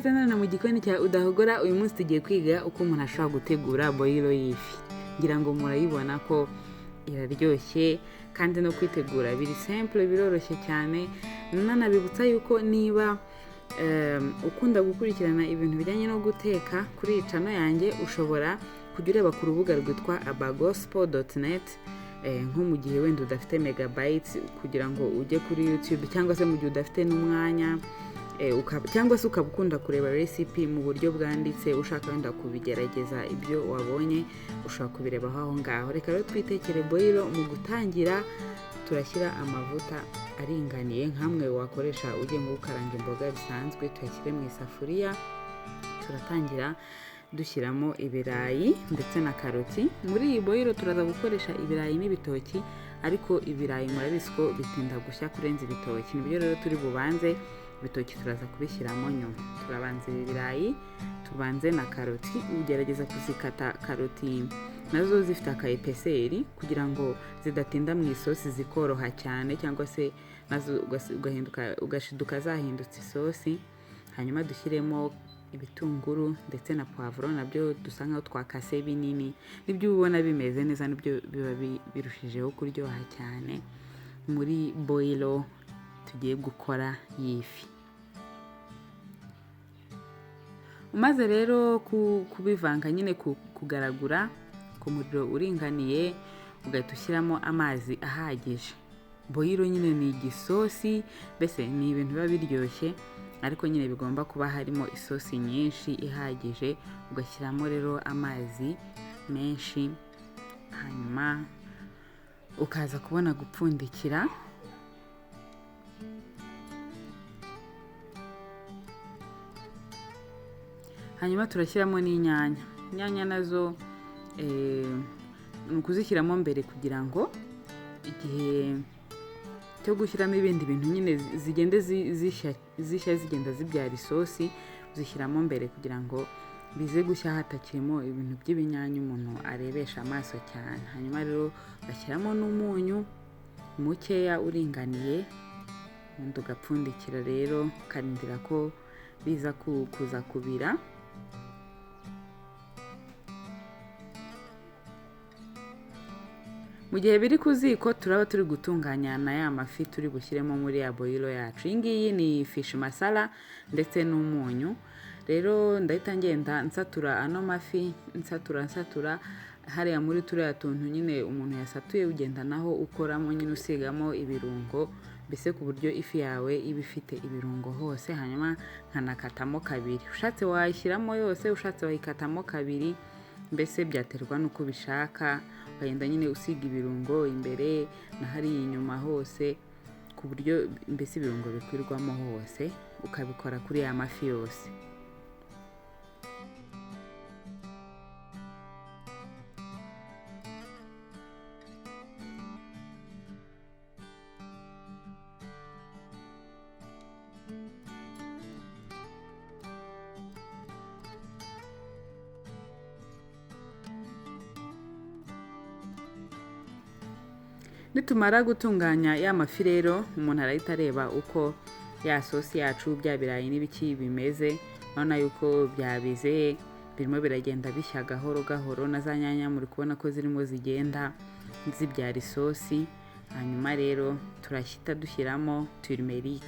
ikaze nana mu gikoni cya udahogora. Uyu munsi tugiye kwiga uko umuntu ashobora gutegura boyilo y'ifi. Ngira ngo murayibona ko iraryoshye kandi no kwitegura biri simple, biroroshye cyane. Nanabibutsa yuko niba ukunda gukurikirana ibintu bijyanye no guteka kuri channel yanjye, ushobora kujya ureba ku rubuga rwitwa abagospo.net nko mu gihe wenda udafite megabytes kugira ngo ujye kuri YouTube, cyangwa se mu gihe udafite n'umwanya cyangwa se ukabukunda kureba recipe mu buryo bwanditse, ushaka wenda kubigerageza ibyo wabonye, ushobora kubireba aho ngaho. Reka rero twitekere boyilo. Mu gutangira turashyira amavuta aringaniye nkamwe wakoresha ugiye ngo ukaranga imboga bisanzwe, tuyashyire mu isafuriya. Turatangira dushyiramo ibirayi ndetse na karoti. Muri iyi boyilo turaza gukoresha ibirayi n'ibitoki, ariko ibirayi murabizi ko bitinda gushya kurenza ibitoki. Nibyo rero turi bubanze, ibitoki turaza kubishyiramo nyuma. Turabanza ibirayi, tubanze na karoti. Ugerageza kuzikata karoti nazo zifite akayepeseri kugira ngo zidatinda mu isosi zikoroha cyane, cyangwa se nazo ugashiduka zahindutse isosi. Hanyuma dushyiremo ibitunguru ndetse na poivron, nabyo dusa nkaho twakase binini. Nibyo ubona bimeze neza, nibyo biba birushijeho kuryoha cyane muri boyilo tugiye gukora y'ifi. Umaze rero kubivanga nyine kugaragura ku muriro uringaniye, ugahita ushyiramo amazi ahagije. Boyilo nyine ni igisosi, mbese ni ibintu biba biryoshye, ariko nyine bigomba kuba harimo isosi nyinshi ihagije. Ugashyiramo rero amazi menshi, hanyuma ukaza kubona gupfundikira. Hanyuma turashyiramo n'inyanya. Inyanya nazo ni ukuzishyiramo mbere kugira ngo igihe cyo gushyiramo ibindi bintu nyine zigende zishya zigenda zibyara isosi, uzishyiramo mbere kugira ngo bize gushya hatakirimo ibintu by'ibinyanya umuntu arebesha amaso cyane. Hanyuma rero bashyiramo n'umunyu mukeya uringaniye, ubundi ugapfundikira rero, ukarindira ko biza kuza kubira. Mu gihe biri ku ziko turaba turi gutunganya na ya mafi turi bushyiremo muri ya boyilo yacu. Iyi ngiyi ni fish masala ndetse n'umunyu. Rero ndahita ngenda nsatura ano mafi, nsatura hariya muri turiya tuntu nyine umuntu yasatuye, ugenda naho ukoramo nyine usigamo ibirungo, mbese ku buryo ifi yawe iba ifite ibirungo hose. Hanyuma nkanakatamo kabiri, ushatse wayishyiramo yose, ushatse wayikatamo kabiri, mbese byaterwa n'uko bishaka. Ukagenda nyine usiga ibirungo imbere na hariya inyuma hose, ku buryo mbese ibirungo bikwirwamo hose. Ukabikora kuri ya mafi yose. Nitumara gutunganya ya mafi rero, umuntu arahita areba uko ya sosi yacu, bya birayi n'ibiki bimeze. Urabona yuko byabize, birimo biragenda bishya gahoro gahoro, na za nyanya muri kubona ko zirimo zigenda zibyara isosi. Hanyuma rero turashyita dushyiramo turmeric.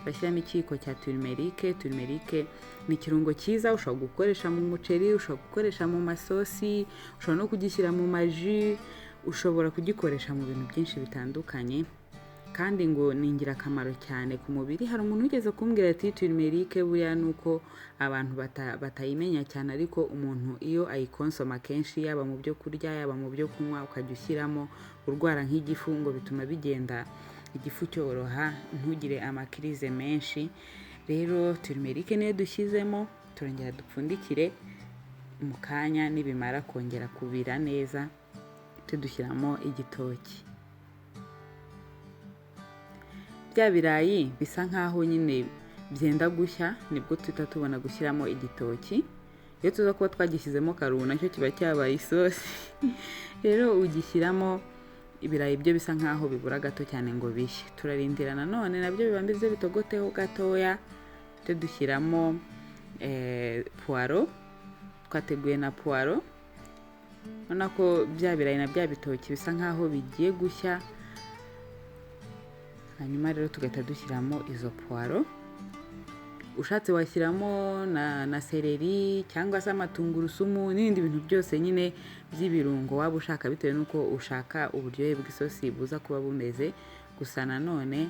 Turashyiramo ikiyiko cya turmeric. Turmeric ni ikirungo cyiza, ushobora gukoresha mu muceri, ushobora gukoresha mu masosi, ushobora no kugishyira mu maji, ushobora kugikoresha mu bintu byinshi bitandukanye, kandi ngo ni ingirakamaro cyane ku mubiri. Hari umuntu ugeze kumbwira ati turmeric buriya nuko abantu batayimenya cyane, ariko umuntu iyo ayikonsoma kenshi, yaba mu byo kurya yaba mu byo kunywa, ukajya ushyiramo, urwara nk'igifu, ngo bituma bigenda igifu cyoroha, ntugire amakirize menshi. Rero turmeric niyo dushyizemo, turongera dupfundikire mu kanya. Nibimara kongera kubira neza, dushyiramo igitoki. Bya birayi bisa nkaho nyine byenda gushya, nibwo tuhita tubona gushyiramo igitoki. Iyo tuza kuba twagishyizemo karungu, nacyo kiba cyabaye isosi. Rero ugishyiramo ibirayi byo bisa nkaho bibura gato cyane ngo bishye. Turarindira nanone nabyo biba bize bitogoteho gatoya, dushyiramo puwaro, twateguye na puwaro, ubona ko bya birayi na bya bitoki bisa nkaho bigiye gushya. Hanyuma rero tugahita dushyiramo izo puwaro. Ushatse washyiramo na seleri cyangwa se amatungurusumu n'ibindi bintu byose nyine by'ibirungo waba ushaka bitewe n'uko ushaka uburyohe bw'isosi buza kuba bumeze. Gusa nanone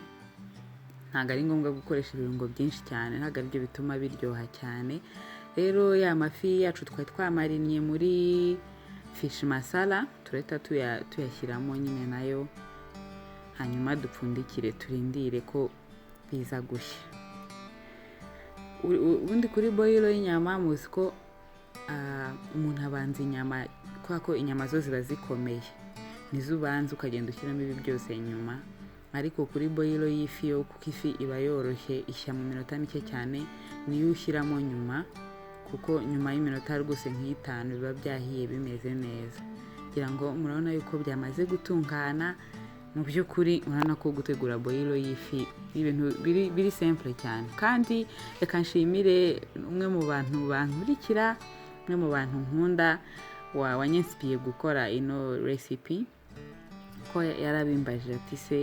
ntabwo ari ngombwa gukoresha ibirungo byinshi cyane, ntabwo aribyo bituma biryoha cyane. Rero ya mafi yacu twari twamarinnye muri fish masala turahita tuyashyiramo nyine nayo, hanyuma dupfundikire turindire ko biza gushya. Ubundi kuri boyilo y'inyama muzi ko umuntu abanza inyama, kubera ko inyama zo ziba zikomeye nizo ubanza ukagenda ushyiramo ibi byose nyuma. Ariko kuri boyilo y'ifi yo, kuko ifi iba yoroshye ishya mu minota mike cyane, niyo ushyiramo nyuma, kuko nyuma y'iminota rwose nk'itanu biba byahiye bimeze neza. Kugira ngo murabona yuko byamaze gutungana. Mu by'ukuri urabona ko gutegura boyilo y'ifi ibintu biri simple cyane. Kandi reka nshimire umwe mu bantu bankurikira, umwe mu bantu nkunda wanyensipiye gukora ino recipe, ko yarabimbajije ati se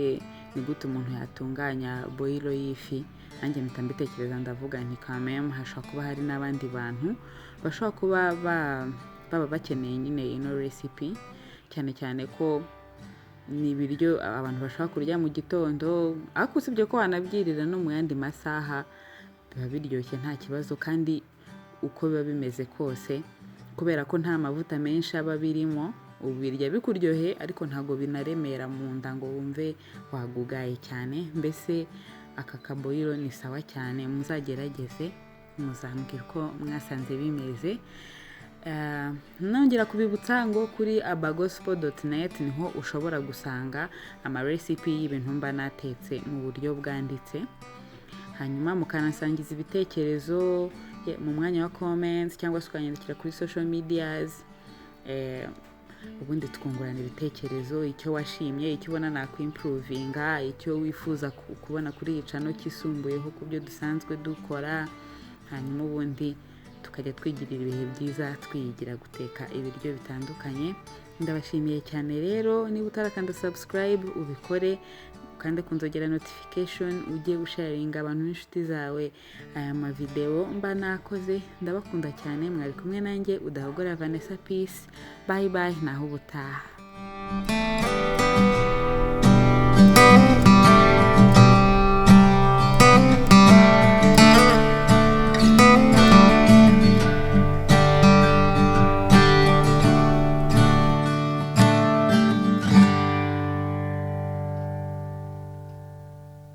ni gute umuntu yatunganya boyilo y'ifi. Nanjye mpita mbitekereza ndavuga nti kameme hashobora kuba hari n'abandi bantu bashobora kuba baba bakeneye nyine ino recipe, cyane cyane ko ni ibiryo abantu bashobora kurya mu gitondo, ariko usibye ko wanabyirira no mu yandi masaha biba biryoshye nta kibazo. Kandi uko biba bimeze kose, kubera ko nta mavuta menshi aba birimo, ubirya bikuryohe ariko ntabwo binaremera mu nda ngo wumve wagugaye cyane. Mbese aka kaboyilo ni sawa cyane, muzagerageze muzambwira uko mwasanze bimeze. Nongera kubibutsa ngo kuri abagospel.net niho ushobora gusanga amarecipe y'ibintu mba natetse mu buryo bwanditse. Hanyuma mukanasangiza ibitekerezo mu mwanya wa comments cyangwa se ukanyandikira kuri social medias, ubundi tukungurana ibitekerezo, icyo washimye, icyo ubona nakwimprovinga, icyo wifuza kubona kuri iyi channel kisumbuyeho ku byo dusanzwe dukora. Hanyuma ubundi tukajya twigirira ibihe byiza twiyigira guteka ibiryo bitandukanye. Ndabashimiye cyane rero, niba utarakanda subscribe ubikore, ukande kunzogera notification, ujye gusharinga abantu n'inshuti zawe aya mavideo mba nakoze. Ndabakunda cyane, mwari kumwe nanjye Udahogora Vanessa. Peace, bye bye, naho ubutaha.